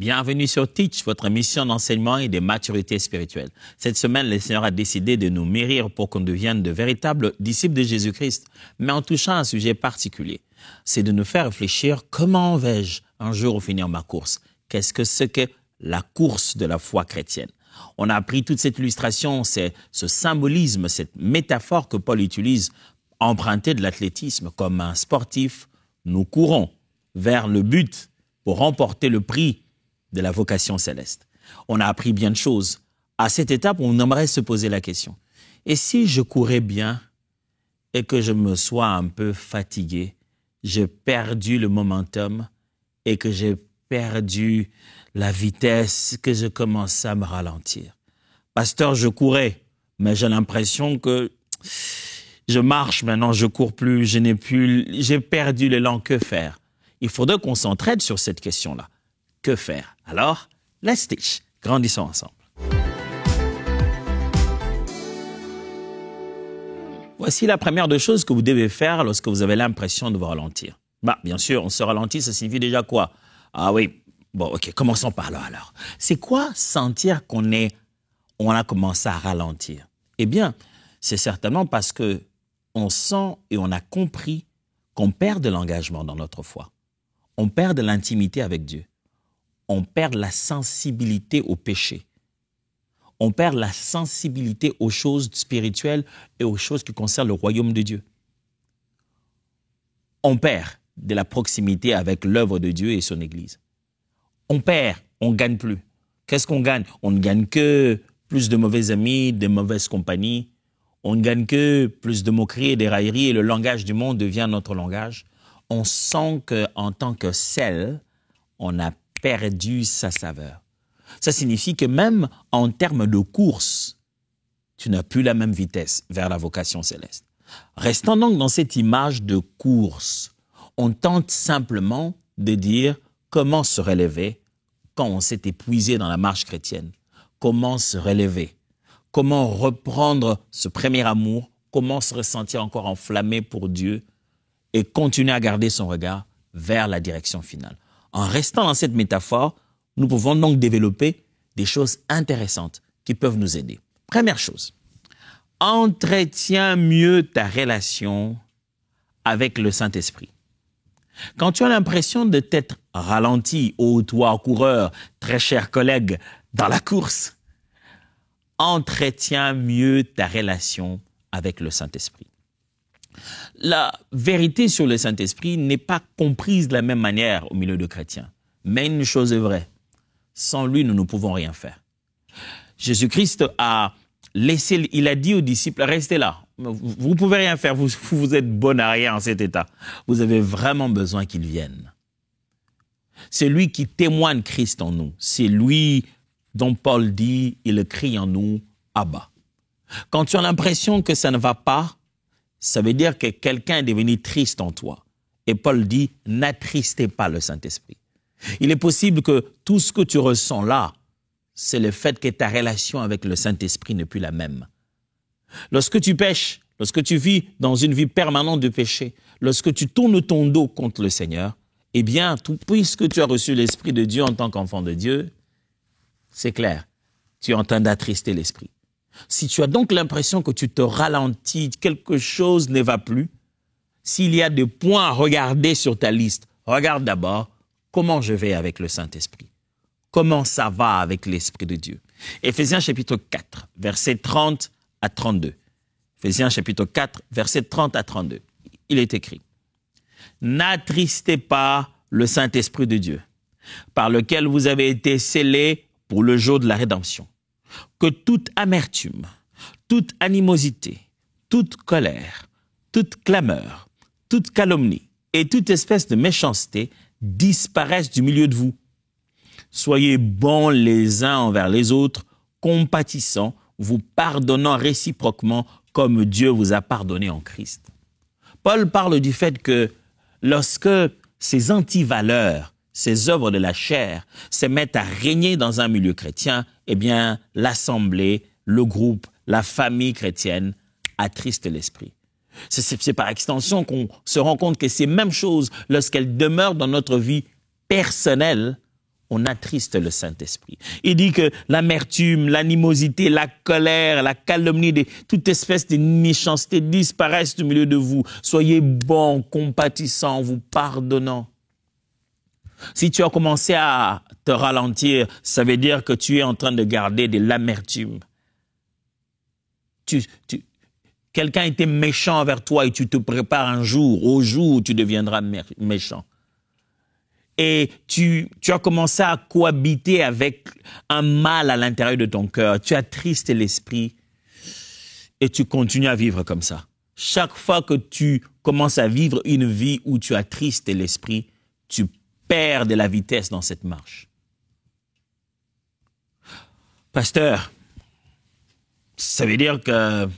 Bienvenue sur Teach, votre mission d'enseignement et de maturité spirituelle. Cette semaine, le Seigneur a décidé de nous mûrir pour qu'on devienne de véritables disciples de Jésus-Christ, mais en touchant un sujet particulier. C'est de nous faire réfléchir comment vais-je un jour finir ma course? Qu'est-ce que c'est que la course de la foi chrétienne? On a appris toute cette illustration, c'est ce symbolisme, cette métaphore que Paul utilise, empruntée de l'athlétisme. Comme un sportif, nous courons vers le but pour remporter le prix de la vocation céleste. On a appris bien de choses. À cette étape, on aimerait se poser la question. Et si je courais bien et que je me sois un peu fatigué, j'ai perdu le momentum et que j'ai perdu la vitesse, que je commence à me ralentir. Pasteur, je courais, mais j'ai l'impression que je marche maintenant, je cours plus, j'ai perdu l'élan, que faire? Il faudrait qu'on s'entraide sur cette question-là. Que faire? Alors, let's teach. Grandissons ensemble. Voici la première des choses que vous devez faire lorsque vous avez l'impression de vous ralentir. Bien sûr, on se ralentit, ça signifie déjà quoi? Ah oui, bon, ok, commençons par là alors. C'est quoi sentir qu'on a commencé à ralentir? Eh bien, c'est certainement parce que on sent et on a compris qu'on perd de l'engagement dans notre foi. On perd de l'intimité avec Dieu. On perd la sensibilité au péché. On perd la sensibilité aux choses spirituelles et aux choses qui concernent le royaume de Dieu. On perd de la proximité avec l'œuvre de Dieu et son Église. On perd, on ne gagne plus. Qu'est-ce qu'on gagne? On ne gagne que plus de mauvais amis, de mauvaises compagnies. On ne gagne que plus de moqueries et des railleries et le langage du monde devient notre langage. On sent qu'en tant que sel, on a perdu sa saveur. Ça signifie que même en termes de course, tu n'as plus la même vitesse vers la vocation céleste. Restant donc dans cette image de course, on tente simplement de dire comment se relever quand on s'est épuisé dans la marche chrétienne. Comment se relever? Comment reprendre ce premier amour? Comment se ressentir encore enflammé pour Dieu et continuer à garder son regard vers la direction finale? En restant dans cette métaphore, nous pouvons donc développer des choses intéressantes qui peuvent nous aider. Première chose, entretiens mieux ta relation avec le Saint-Esprit. Quand tu as l'impression de t'être ralenti, ô toi coureur, très cher collègue, dans la course, entretiens mieux ta relation avec le Saint-Esprit. La vérité sur le Saint-Esprit n'est pas comprise de la même manière au milieu de chrétiens. Mais une chose est vraie, sans lui, nous ne pouvons rien faire. Jésus-Christ il a dit aux disciples, restez là, vous ne pouvez rien faire, vous êtes bon à rien en cet état. Vous avez vraiment besoin qu'il vienne. C'est lui qui témoigne Christ en nous. C'est lui dont Paul dit, il crie en nous, Abba. Quand tu as l'impression que ça ne va pas, ça veut dire que quelqu'un est devenu triste en toi. Et Paul dit, n'attristez pas le Saint-Esprit. Il est possible que tout ce que tu ressens là, c'est le fait que ta relation avec le Saint-Esprit n'est plus la même. Lorsque tu pêches, lorsque tu vis dans une vie permanente de péché, lorsque tu tournes ton dos contre le Seigneur, eh bien, puisque tu as reçu l'Esprit de Dieu en tant qu'enfant de Dieu, c'est clair, tu es en train d'attrister l'Esprit. Si tu as donc l'impression que tu te ralentis, quelque chose ne va plus, s'il y a des points à regarder sur ta liste, regarde d'abord comment je vais avec le Saint-Esprit. Comment ça va avec l'Esprit de Dieu? Éphésiens chapitre 4, versets 30 à 32. Éphésiens chapitre 4, versets 30 à 32. Il est écrit, « N'attristez pas le Saint-Esprit de Dieu, par lequel vous avez été scellés pour le jour de la rédemption. Que toute amertume, toute animosité, toute colère, toute clameur, toute calomnie et toute espèce de méchanceté disparaissent du milieu de vous. Soyez bons les uns envers les autres, compatissants, vous pardonnant réciproquement comme Dieu vous a pardonné en Christ. » Paul parle du fait que lorsque ces antivaleurs, ces œuvres de la chair se mettent à régner dans un milieu chrétien, eh bien, l'assemblée, le groupe, la famille chrétienne attriste l'esprit. C'est par extension qu'on se rend compte que ces mêmes choses, lorsqu'elles demeurent dans notre vie personnelle, on attriste le Saint-Esprit. Il dit que l'amertume, l'animosité, la colère, la calomnie, toute espèce de méchanceté disparaissent du milieu de vous. Soyez bons, compatissants, vous pardonnant. Si tu as commencé à te ralentir, ça veut dire que tu es en train de garder de l'amertume. Quelqu'un était méchant envers toi et tu te prépares un jour, au jour où tu deviendras méchant. Et tu as commencé à cohabiter avec un mal à l'intérieur de ton cœur. Tu attristes l'esprit et tu continues à vivre comme ça. Chaque fois que tu commences à vivre une vie où tu attristes l'esprit, tu perds de la vitesse dans cette marche. Pasteur, ça veut dire que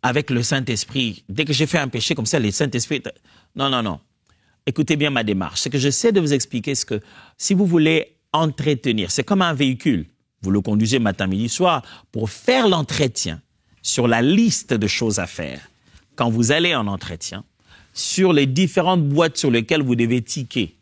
avec le Saint-Esprit, dès que j'ai fait un péché comme ça, le Saint-Esprit... Non. Écoutez bien ma démarche. Ce que j'essaie de vous expliquer, c'est que si vous voulez entretenir, c'est comme un véhicule. Vous le conduisez matin, midi, soir. Pour faire l'entretien sur la liste de choses à faire, quand vous allez en entretien, sur les différentes boîtes sur lesquelles vous devez ticker.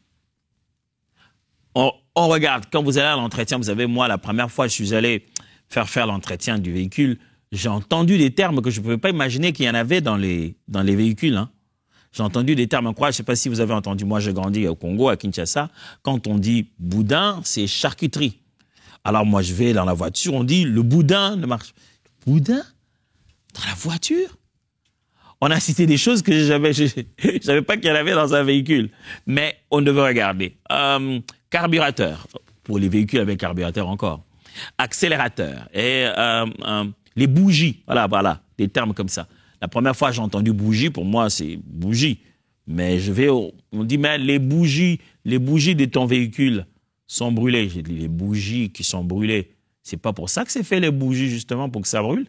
On regarde, quand vous allez à l'entretien, vous savez, moi, la première fois, je suis allé faire l'entretien du véhicule, j'ai entendu des termes que je ne pouvais pas imaginer qu'il y en avait dans les véhicules. Hein. J'ai entendu des termes incroyables. Je ne sais pas si vous avez entendu. Moi, j'ai grandi au Congo, à Kinshasa. Quand on dit boudin, c'est charcuterie. Alors moi, je vais dans la voiture, on dit le boudin ne marche pas. Boudin? Dans la voiture? On a cité des choses que je ne savais pas qu'il y en avait dans un véhicule. Mais on devait regarder. Carburateur, pour les véhicules avec carburateur encore. Accélérateur et les bougies. Voilà, des termes comme ça. La première fois j'ai entendu bougie, pour moi c'est bougie. Mais on dit, mais les bougies de ton véhicule sont brûlées. J'ai dit, les bougies qui sont brûlées, c'est pas pour ça que c'est fait les bougies, justement, pour que ça brûle.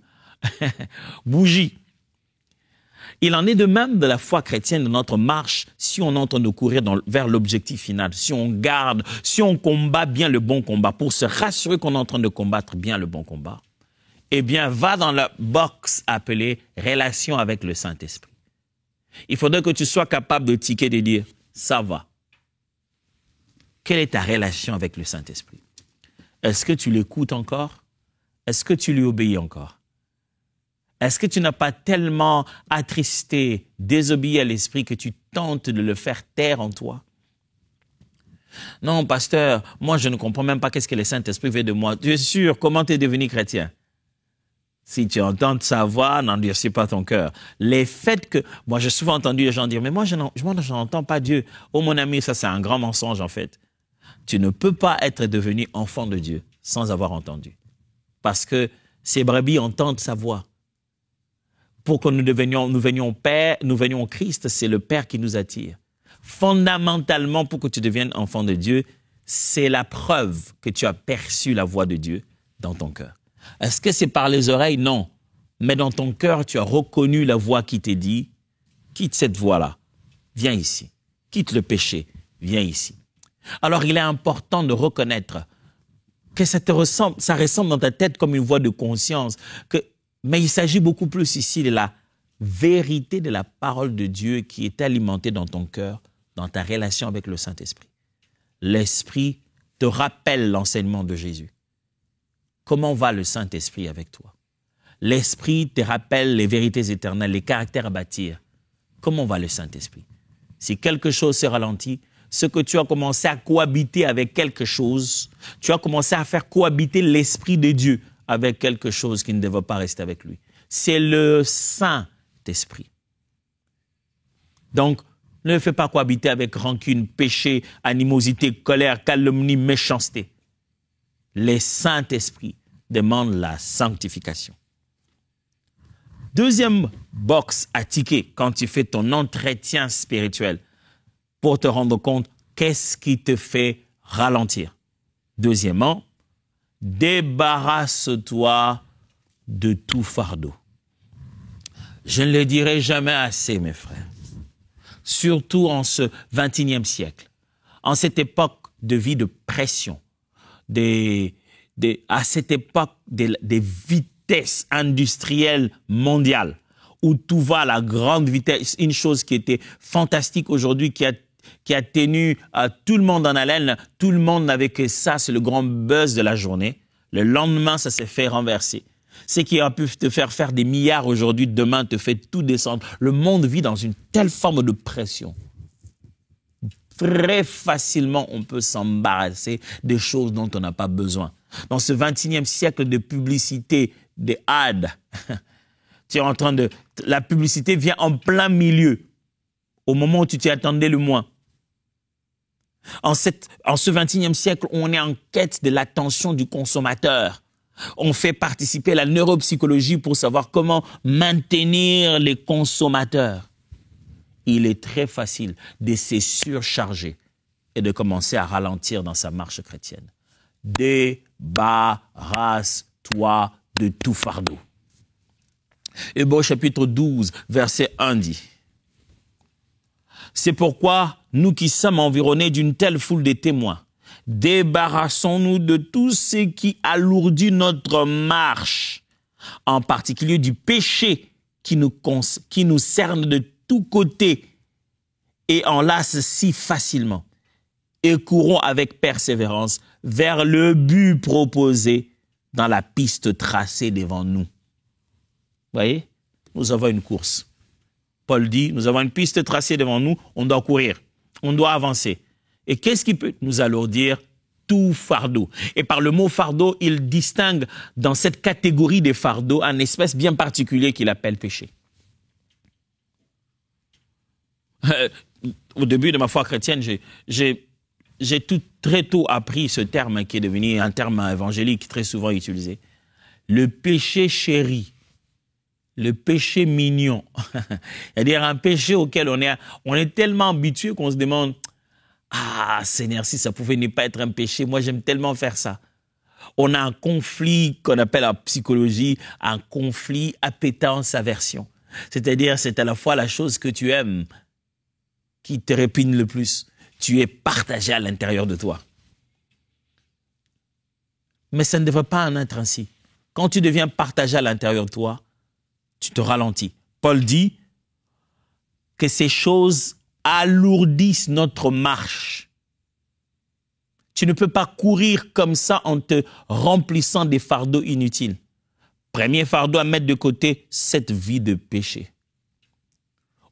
Bougie. Il en est de même de la foi chrétienne, de notre marche, si on est en train de courir vers l'objectif final, si on combat bien le bon combat, pour se rassurer qu'on est en train de combattre bien le bon combat, eh bien, va dans la box appelée « Relation avec le Saint-Esprit ». Il faudrait que tu sois capable de ticker et de dire « ça va ». Quelle est ta relation avec le Saint-Esprit? Est-ce que tu l'écoutes encore? Est-ce que tu lui obéis encore? Est-ce que tu n'as pas tellement attristé, désobéi à l'Esprit que tu tentes de le faire taire en toi? Non, pasteur, moi je ne comprends même pas qu'est-ce que le Saint-Esprit veut de moi. Tu es sûr, comment tu es devenu chrétien? Si tu entends sa voix, n'endurcis pas ton cœur. Les faits que... Moi, j'ai souvent entendu les gens dire, mais moi, je n'entends pas Dieu. Oh, mon ami, ça, c'est un grand mensonge, en fait. Tu ne peux pas être devenu enfant de Dieu sans avoir entendu. Parce que ces brebis entendent sa voix. Pour que nous venions Christ, c'est le Père qui nous attire. Fondamentalement, pour que tu deviennes enfant de Dieu, c'est la preuve que tu as perçu la voix de Dieu dans ton cœur. Est-ce que c'est par les oreilles? Non. Mais dans ton cœur, tu as reconnu la voix qui t'a dit, quitte cette voie-là, viens ici. Quitte le péché, viens ici. Alors, il est important de reconnaître que ça ressemble dans ta tête comme une voix de conscience. Mais il s'agit beaucoup plus ici de la vérité de la parole de Dieu qui est alimentée dans ton cœur, dans ta relation avec le Saint-Esprit. L'Esprit te rappelle l'enseignement de Jésus. Comment va le Saint-Esprit avec toi? L'Esprit te rappelle les vérités éternelles, les caractères à bâtir. Comment va le Saint-Esprit? Si quelque chose se ralentit, ce que tu as commencé à cohabiter avec quelque chose, tu as commencé à faire cohabiter l'Esprit de Dieu avec quelque chose qui ne devait pas rester avec lui. C'est le Saint-Esprit. Donc, ne le fais pas cohabiter avec rancune, péché, animosité, colère, calomnie, méchanceté. Le Saint-Esprit demande la sanctification. Deuxième box à ticker quand tu fais ton entretien spirituel pour te rendre compte qu'est-ce qui te fait ralentir. Deuxièmement, débarrasse-toi de tout fardeau. Je ne le dirai jamais assez, mes frères. Surtout en ce 21e siècle, en cette époque de vie de pression, à cette époque des vitesses industrielles mondiales, où tout va à la grande vitesse. Une chose qui était fantastique aujourd'hui, qui qui a tenu tout le monde en haleine. Tout le monde n'avait que ça, c'est le grand buzz de la journée. Le lendemain, ça s'est fait renverser. Ce qui a pu te faire des milliards aujourd'hui, demain te fait tout descendre. Le monde vit dans une telle forme de pression. Très facilement, on peut s'embarrasser des choses dont on n'a pas besoin. Dans ce 21e siècle de publicité, des ads, tu es en train de... La publicité vient en plein milieu, au moment où tu t'y attendais le moins. En ce 21e siècle, on est en quête de l'attention du consommateur. On fait participer la neuropsychologie pour savoir comment maintenir les consommateurs. Il est très facile de se surcharger et de commencer à ralentir dans sa marche chrétienne. Débarrasse-toi de tout fardeau. Hébreux chapitre 12, verset 1 dit: c'est pourquoi nous qui sommes environnés d'une telle foule de témoins, débarrassons-nous de tout ce qui alourdit notre marche, en particulier du péché qui nous cerne de tous côtés et enlace si facilement, et courons avec persévérance vers le but proposé dans la piste tracée devant nous. Vous voyez, nous avons une course. Paul dit, nous avons une piste tracée devant nous, on doit courir, on doit avancer. Et qu'est-ce qui peut nous alourdir? Tout fardeau. Et par le mot fardeau, il distingue dans cette catégorie des fardeaux un espèce bien particulier qu'il appelle péché. Au début de ma foi chrétienne, j'ai très tôt appris ce terme qui est devenu un terme évangélique très souvent utilisé. Le péché chéri. Le péché mignon. C'est-à-dire un péché auquel on est tellement habitué qu'on se demande: ah, Seigneur, si ça pouvait ne pas être un péché, moi j'aime tellement faire ça. On a un conflit qu'on appelle en psychologie un conflit appétence-aversion. C'est-à-dire, c'est à la fois la chose que tu aimes qui te répugne le plus. Tu es partagé à l'intérieur de toi. Mais ça ne devrait pas en être ainsi. Quand tu deviens partagé à l'intérieur de toi, tu te ralentis. Paul dit que ces choses alourdissent notre marche. Tu ne peux pas courir comme ça en te remplissant des fardeaux inutiles. Premier fardeau à mettre de côté, cette vie de péché.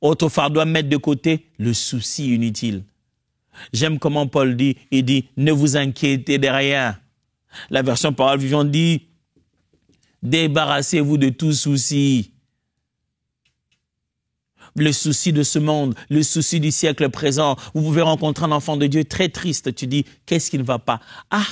Autre fardeau à mettre de côté, le souci inutile. J'aime comment Paul dit, il dit, ne vous inquiétez de rien. La version Parole vivante dit, débarrassez-vous de tout souci. Le souci de ce monde, le souci du siècle présent. Vous pouvez rencontrer un enfant de Dieu très triste. Tu dis, qu'est-ce qui ne va pas? Ah,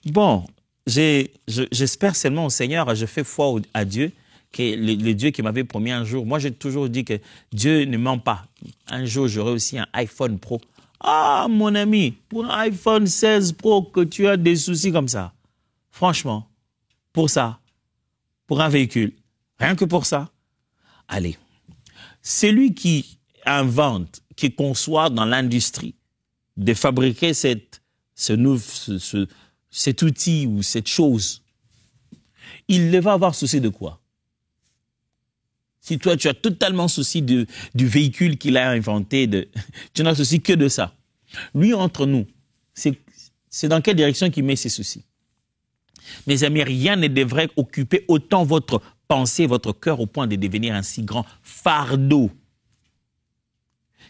bon, j'espère seulement au Seigneur, je fais foi à Dieu, que le Dieu qui m'avait promis un jour. Moi, j'ai toujours dit que Dieu ne ment pas. Un jour, j'aurai aussi un iPhone Pro. Ah, mon ami, pour un iPhone 16 Pro, que tu as des soucis comme ça. Franchement, pour ça, pour un véhicule, rien que pour ça, allez. Celui qui invente, qui conçoit dans l'industrie de fabriquer cet outil ou cette chose, il va avoir souci de quoi? Si toi, tu as totalement souci du véhicule qu'il a inventé, tu n'as souci que de ça. Lui, entre nous, c'est dans quelle direction qu'il met ses soucis? Mes amis, rien ne devrait occuper autant votre pensée, votre cœur au point de devenir un si grand fardeau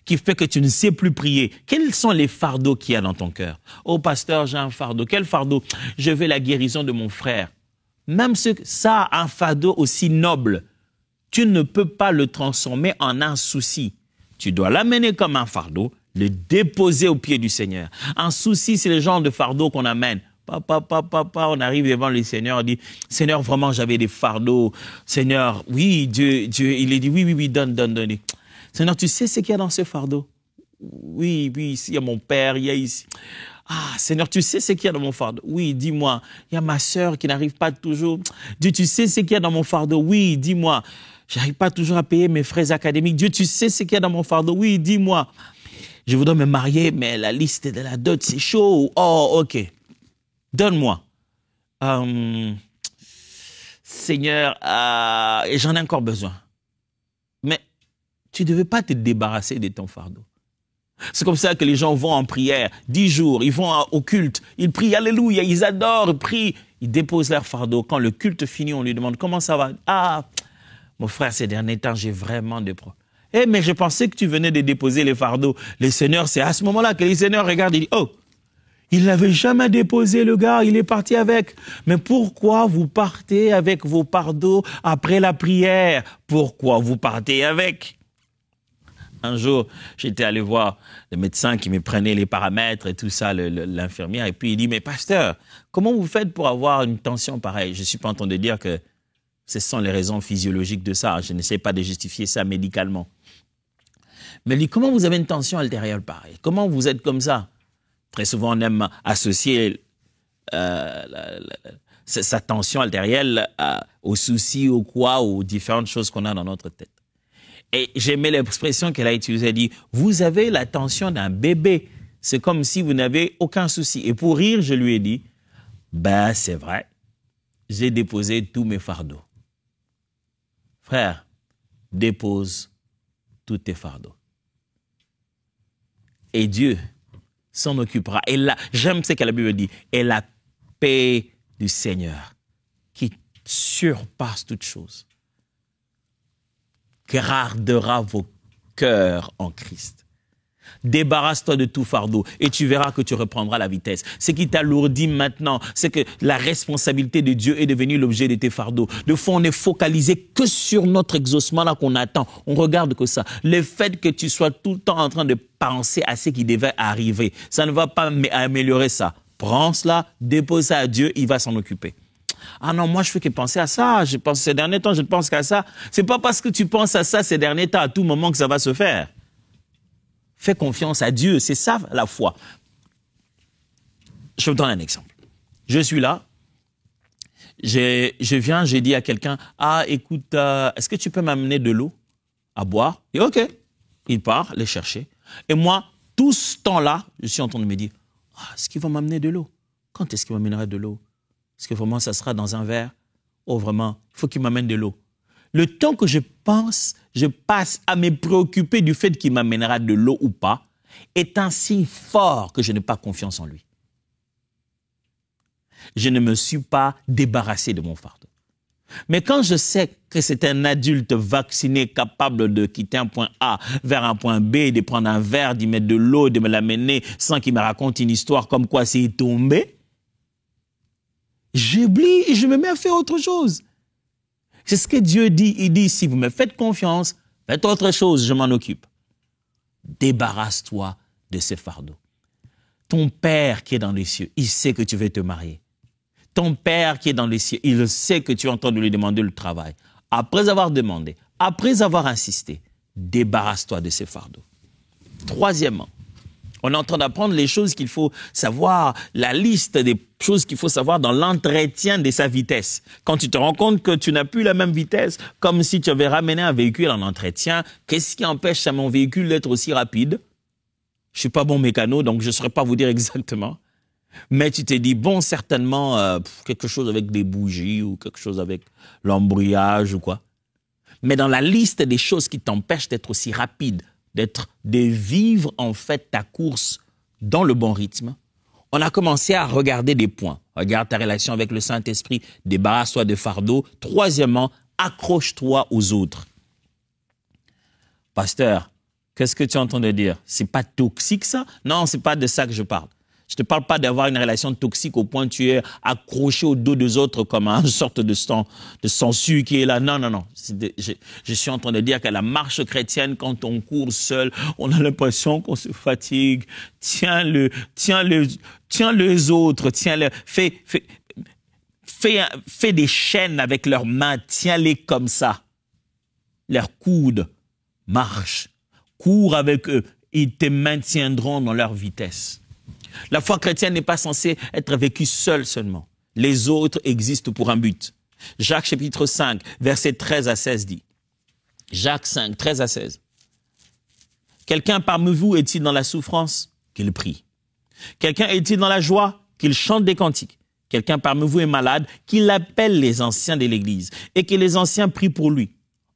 qui fait que tu ne sais plus prier. Quels sont les fardeaux qu'il y a dans ton cœur? Oh pasteur, j'ai un fardeau. Quel fardeau? Je veux la guérison de mon frère. Même ça, un fardeau aussi noble, tu ne peux pas le transformer en un souci. Tu dois l'amener comme un fardeau, le déposer au pied du Seigneur. Un souci, c'est le genre de fardeau qu'on amène. Papa, on arrive devant le Seigneur, on dit, Seigneur, vraiment, j'avais des fardeaux. Seigneur, oui, Dieu, il est dit, oui, donne. Seigneur, tu sais ce qu'il y a dans ce fardeau? Oui, ici, il y a mon père, il y a ici. Ah, Seigneur, tu sais ce qu'il y a dans mon fardeau? Oui, dis-moi. Il y a ma sœur qui n'arrive pas toujours. Dieu, tu sais ce qu'il y a dans mon fardeau? Oui, dis-moi. J'arrive pas toujours à payer mes frais académiques. Dieu, tu sais ce qu'il y a dans mon fardeau? Oui, dis-moi. Je voudrais me marier, mais la liste de la dot, c'est chaud. Oh, ok. Donne-moi. Seigneur, et j'en ai encore besoin. Mais tu ne devais pas te débarrasser de ton fardeau. C'est comme ça que les gens vont en prière. 10 jours, ils vont au culte. Ils prient, alléluia, ils adorent, ils prient. Ils déposent leur fardeau. Quand le culte finit, on lui demande comment ça va. Ah, mon frère, ces derniers temps, j'ai vraiment des problèmes. Eh, mais je pensais que tu venais de déposer les fardeaux. Les seigneurs, c'est à ce moment-là que les seigneurs regardent et disent, oh, il n'avait jamais déposé le gars, il est parti avec. Mais pourquoi vous partez avec vos fardeaux après la prière? Pourquoi vous partez avec? Un jour, j'étais allé voir le médecin qui me prenait les paramètres et tout ça, l'infirmière, et puis il dit, mais pasteur, comment vous faites pour avoir une tension pareille? Je ne suis pas en train de dire que ce sont les raisons physiologiques de ça, je n'essaie pas de justifier ça médicalement. Mais il dit, comment vous avez une tension artérielle pareille? Comment vous êtes comme ça? Très souvent, on aime associer sa tension artérielle aux soucis, aux quoi, aux différentes choses qu'on a dans notre tête. Et j'aimais l'expression qu'elle a utilisée, elle dit, vous avez la tension d'un bébé. C'est comme si vous n'avez aucun souci. Et pour rire, je lui ai dit, ben c'est vrai, j'ai déposé tous mes fardeaux. Frère, dépose tous tes fardeaux. Et Dieu s'en occupera. Et là, j'aime ce que la Bible dit, et la paix du Seigneur, qui surpasse toute chose, gardera vos cœurs en Christ. Débarrasse-toi de tout fardeau et tu verras que tu reprendras la vitesse. Ce qui t'alourdit maintenant, c'est que la responsabilité de Dieu est devenue l'objet de tes fardeaux. De fond, on est focalisé que sur notre exaucement là qu'on attend. On regarde que ça. Le fait que tu sois tout le temps en train de penser à ce qui devait arriver, ça ne va pas améliorer ça. Prends cela, dépose ça à Dieu, il va s'en occuper. Ah non, moi je fais que penser à ça. Je pense ces derniers temps, je ne pense qu'à ça. C'est pas parce que tu penses à ça ces derniers temps, à tout moment que ça va se faire. Fais confiance à Dieu, c'est ça la foi. Je vous donne un exemple. Je suis là, je viens, j'ai dit à quelqu'un, ah écoute, est-ce que tu peux m'amener de l'eau à boire? Et ok, il part les chercher. Et moi, tout ce temps-là, je suis en train de me dire, ah, est-ce qu'il va m'amener de l'eau? Quand est-ce qu'il m'amènera de l'eau? Est-ce que vraiment ça sera dans un verre? Oh vraiment, il faut qu'il m'amène de l'eau. Le temps que je passe à me préoccuper du fait qu'il m'amènera de l'eau ou pas, est un signe fort que je n'ai pas confiance en lui. Je ne me suis pas débarrassé de mon fardeau. Mais quand je sais que c'est un adulte vacciné capable de quitter un point A vers un point B, de prendre un verre, d'y mettre de l'eau, de me l'amener sans qu'il me raconte une histoire comme quoi c'est tombé, j'oublie et je me mets à faire autre chose. C'est ce que Dieu dit. Il dit, si vous me faites confiance, faites autre chose, je m'en occupe. Débarrasse-toi de ces fardeaux. Ton Père qui est dans les cieux, il sait que tu veux te marier. Ton Père qui est dans les cieux, il sait que tu es en train de lui demander le travail. Après avoir demandé, après avoir insisté, débarrasse-toi de ces fardeaux. Troisièmement, on est en train d'apprendre les choses qu'il faut savoir, la liste des choses qu'il faut savoir dans l'entretien de sa vitesse. Quand tu te rends compte que tu n'as plus la même vitesse, comme si tu avais ramené un véhicule en entretien, qu'est-ce qui empêche à mon véhicule d'être aussi rapide? Je ne suis pas bon mécano, donc je ne saurais pas vous dire exactement. Mais tu te dis, bon, certainement, quelque chose avec des bougies ou quelque chose avec l'embrayage ou quoi. Mais dans la liste des choses qui t'empêchent d'être aussi rapide, de vivre en fait ta course dans le bon rythme, on a commencé à regarder des points. Regarde ta relation avec le Saint-Esprit, débarrasse-toi de fardeaux. Troisièmement, accroche-toi aux autres. Pasteur, qu'est-ce que tu es en train de dire? C'est pas toxique ça? Non, c'est pas de ça que je parle. Je ne te parle pas d'avoir une relation toxique au point où tu es accroché au dos des autres comme une sorte de sangsue qui est là. Non, non, non. Je suis en train de dire que la marche chrétienne, quand on court seul, on a l'impression qu'on se fatigue. Tiens les autres, fais des chaînes avec leurs mains, tiens-les comme ça. Leurs coudes, marche, cours avec eux, ils te maintiendront dans leur vitesse. La foi chrétienne n'est pas censée être vécue seule seulement. Les autres existent pour un but. Jacques chapitre 5, versets 13 à 16 dit. Jacques 5, 13 à 16. Quelqu'un parmi vous est-il dans la souffrance? Qu'il prie. Quelqu'un est-il dans la joie? Qu'il chante des cantiques. Quelqu'un parmi vous est malade? Qu'il appelle les anciens de l'église et que les anciens prient pour lui,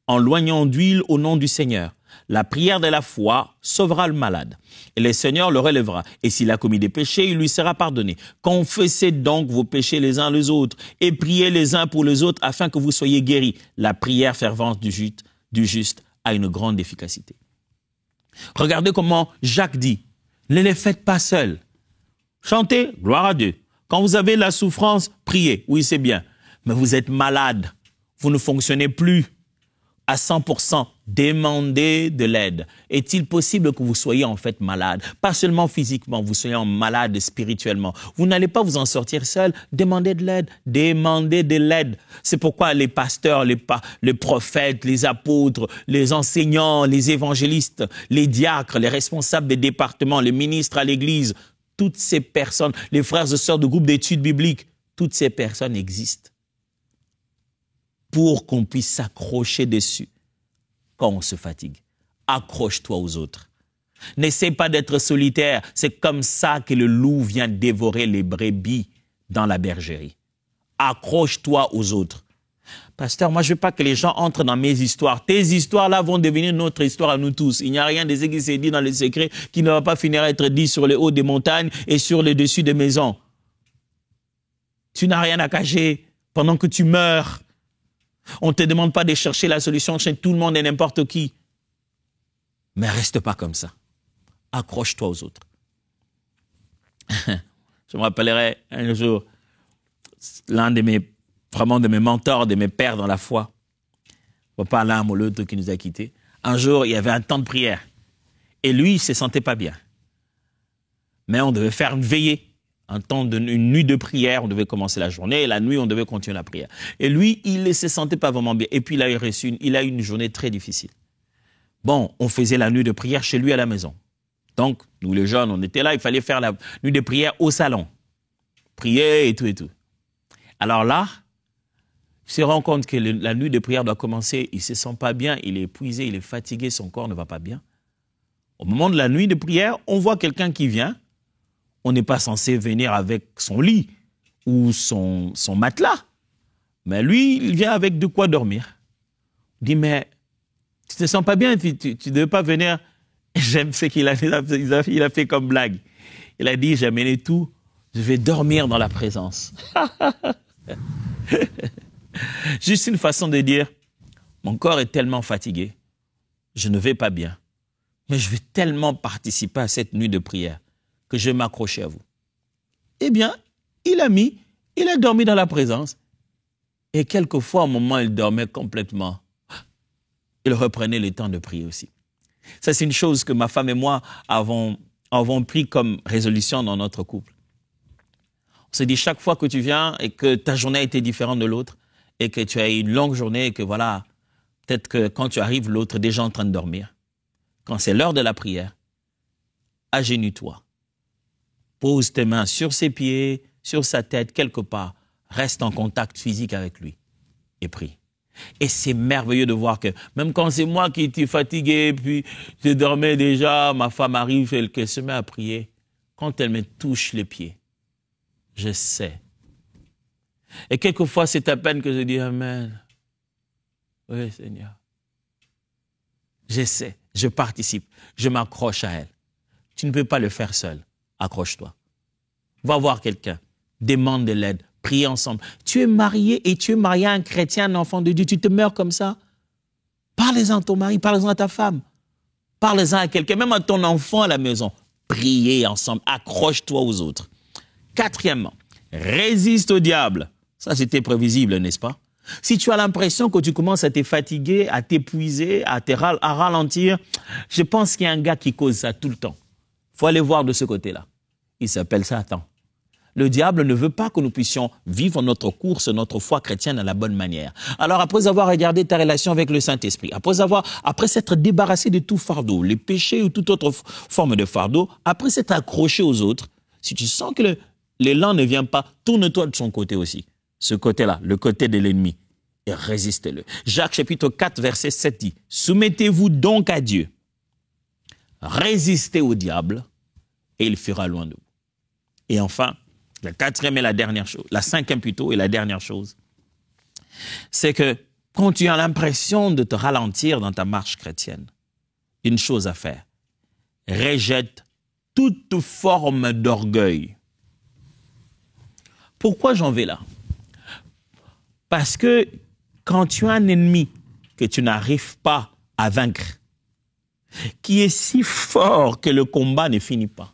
en loignant d'huile au nom du Seigneur. La prière de la foi sauvera le malade, et le Seigneur le relèvera. Et s'il a commis des péchés, il lui sera pardonné. Confessez donc vos péchés les uns les autres, et priez les uns pour les autres, afin que vous soyez guéris. La prière fervente du juste a une grande efficacité. Regardez comment Jacques dit, ne les faites pas seuls. Chantez, gloire à Dieu. Quand vous avez la souffrance, priez. Oui, c'est bien. Mais vous êtes malade. Vous ne fonctionnez plus à 100%. Demandez de l'aide. Est-il possible que vous soyez en fait malade? Pas seulement physiquement, vous soyez malade spirituellement. Vous n'allez pas vous en sortir seul. Demandez de l'aide. Demandez de l'aide. C'est pourquoi les pasteurs, les prophètes, les apôtres, les enseignants, les évangélistes, les diacres, les responsables des départements, les ministres à l'église, toutes ces personnes, les frères et sœurs de groupe d'études bibliques, toutes ces personnes existent pour qu'on puisse s'accrocher dessus quand on se fatigue. Accroche-toi aux autres. N'essaie pas d'être solitaire. C'est comme ça que le loup vient dévorer les brebis dans la bergerie. Accroche-toi aux autres. Pasteur, moi je veux pas que les gens entrent dans mes histoires. Tes histoires-là vont devenir notre histoire à nous tous. Il n'y a rien de ce qui s'est dit dans les secrets qui ne va pas finir à être dit sur les hauts des montagnes et sur les dessus des maisons. Tu n'as rien à cacher pendant que tu meurs. On ne te demande pas de chercher la solution chez tout le monde et n'importe qui. Mais reste pas comme ça. Accroche-toi aux autres. Je me rappellerai un jour, l'un de mes mentors, de mes pères dans la foi, papa Alain Moloto qui nous a quittés. Un jour, il y avait un temps de prière. Et lui, il ne se sentait pas bien. Mais on devait faire une veillée. Une nuit de prière, on devait commencer la journée, et la nuit, on devait continuer la prière. Et lui, il ne se sentait pas vraiment bien. Et puis, il a eu une journée très difficile. Bon, on faisait la nuit de prière chez lui à la maison. Donc, nous les jeunes, on était là, il fallait faire la nuit de prière au salon. Prier et tout et tout. Alors là, il se rend compte que la nuit de prière doit commencer, il ne se sent pas bien, il est épuisé, il est fatigué, son corps ne va pas bien. Au moment de la nuit de prière, on voit quelqu'un qui vient. On n'est pas censé venir avec son lit ou son matelas. Mais lui, il vient avec de quoi dormir. Il dit, mais tu ne te sens pas bien, tu ne devais pas venir. J'aime ce qu'il a fait comme blague. Il a dit, j'ai amené tout, je vais dormir dans la présence. Juste une façon de dire, mon corps est tellement fatigué, je ne vais pas bien, mais je vais tellement participer à cette nuit de prière que je vais m'accrocher à vous. Eh bien, il a dormi dans la présence. Et quelquefois, au moment où il dormait complètement, il reprenait le temps de prier aussi. Ça, c'est une chose que ma femme et moi avons pris comme résolution dans notre couple. On s'est dit, chaque fois que tu viens et que ta journée a été différente de l'autre, et que tu as eu une longue journée, et que voilà, peut-être que quand tu arrives, l'autre est déjà en train de dormir. Quand c'est l'heure de la prière, agenouille-toi. Pose tes mains sur ses pieds, sur sa tête, quelque part. Reste en contact physique avec lui et prie. Et c'est merveilleux de voir que même quand c'est moi qui étais fatigué, puis je dormais déjà, ma femme arrive, elle se met à prier. Quand elle me touche les pieds, je sais. Et quelquefois, c'est à peine que je dis Amen. Oui, Seigneur. Je sais, je participe, je m'accroche à elle. Tu ne peux pas le faire seul. Accroche-toi. Va voir quelqu'un. Demande de l'aide. Prie ensemble. Tu es marié et tu es marié à un chrétien, un enfant de Dieu. Tu te meurs comme ça. Parlez-en à ton mari, parlez-en à ta femme. Parlez-en à quelqu'un, même à ton enfant à la maison. Priez ensemble. Accroche-toi aux autres. Quatrièmement, résiste au diable. Ça, c'était prévisible, n'est-ce pas? Si tu as l'impression que tu commences à te fatiguer, à t'épuiser, à ralentir, je pense qu'il y a un gars qui cause ça tout le temps. Il faut aller voir de ce côté-là. Il s'appelle Satan. Le diable ne veut pas que nous puissions vivre notre course, notre foi chrétienne de la bonne manière. Alors, après avoir regardé ta relation avec le Saint-Esprit, après s'être débarrassé de tout fardeau, les péchés ou toute autre forme de fardeau, après s'être accroché aux autres, si tu sens que l'élan ne vient pas, tourne-toi de son côté aussi. Ce côté-là, le côté de l'ennemi, et résistez-le. Jacques chapitre 4, verset 7 dit, « Soumettez-vous donc à Dieu, résistez au diable, et il fuira loin de vous. » Et enfin, la quatrième et la dernière chose, la cinquième plutôt et la dernière chose, c'est que quand tu as l'impression de te ralentir dans ta marche chrétienne, une chose à faire. Rejette toute forme d'orgueil. Pourquoi j'en vais là? Parce que quand tu as un ennemi que tu n'arrives pas à vaincre, qui est si fort que le combat ne finit pas,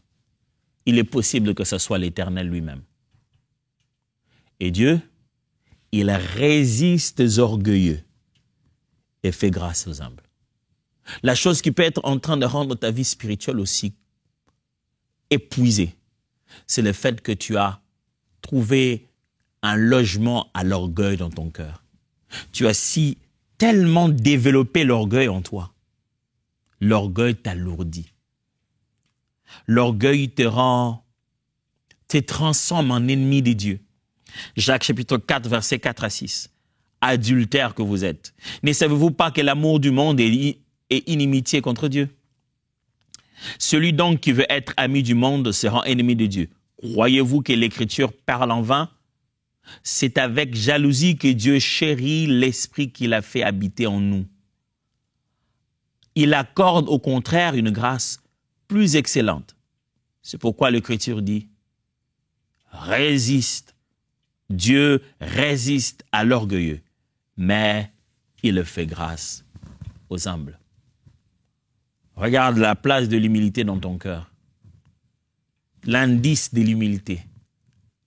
il est possible que ce soit l'Éternel lui-même. Et Dieu, il résiste aux orgueilleux et fait grâce aux humbles. La chose qui peut être en train de rendre ta vie spirituelle aussi épuisée, c'est le fait que tu as trouvé un logement à l'orgueil dans ton cœur. Tu as tellement développé l'orgueil en toi. L'orgueil t'alourdit. L'orgueil te transforme en ennemi de Dieu. Jacques chapitre 4, versets 4 à 6. Adultères que vous êtes. Ne savez-vous pas que l'amour du monde est inimitié contre Dieu? Celui donc qui veut être ami du monde se rend ennemi de Dieu. Croyez-vous que l'Écriture parle en vain? C'est avec jalousie que Dieu chérit l'esprit qu'il a fait habiter en nous. Il accorde au contraire une grâce plus excellente. C'est pourquoi l'Écriture dit « Résiste ». Dieu résiste à l'orgueilleux, mais il fait grâce aux humbles. Regarde la place de l'humilité dans ton cœur. L'indice de l'humilité,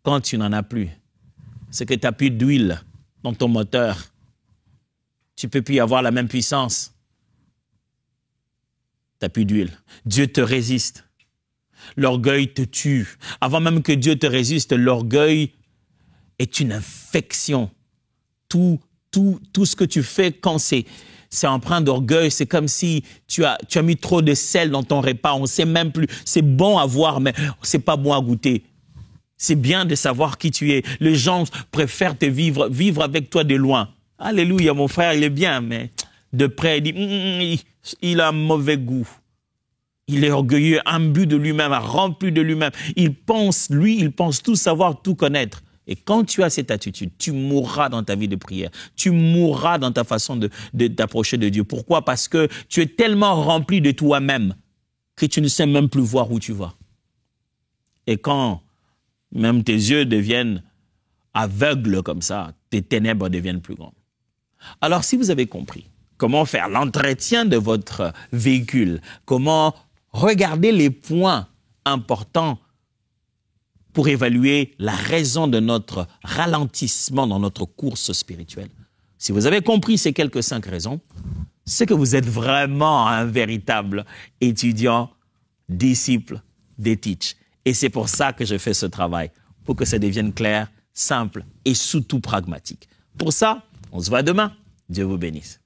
quand tu n'en as plus, c'est que tu n'as plus d'huile dans ton moteur. Tu ne peux plus avoir la même puissance. Tu n'as plus d'huile. Dieu te résiste. L'orgueil te tue. Avant même que Dieu te résiste, l'orgueil est une infection. Tout ce que tu fais quand c'est empreint d'orgueil, c'est comme si tu as mis trop de sel dans ton repas. On ne sait même plus. C'est bon à voir, mais c'est pas bon à goûter. C'est bien de savoir qui tu es. Les gens préfèrent te vivre avec toi de loin. Alléluia, mon frère, il est bien, mais de près, il dit, il a un mauvais goût. Il est orgueilleux, imbu de lui-même, rempli de lui-même. Il pense tout savoir, tout connaître. Et quand tu as cette attitude, tu mourras dans ta vie de prière. Tu mourras dans ta façon de t'approcher de Dieu. Pourquoi? Parce que tu es tellement rempli de toi-même que tu ne sais même plus voir où tu vas. Et quand même tes yeux deviennent aveugles comme ça, tes ténèbres deviennent plus grandes. Alors, si vous avez compris comment faire l'entretien de votre véhicule, comment regarder les points importants pour évaluer la raison de notre ralentissement dans notre course spirituelle. Si vous avez compris ces quelques 5 raisons, c'est que vous êtes vraiment un véritable étudiant, disciple des Teach. Et c'est pour ça que je fais ce travail, pour que ça devienne clair, simple et surtout pragmatique. Pour ça, on se voit demain. Dieu vous bénisse.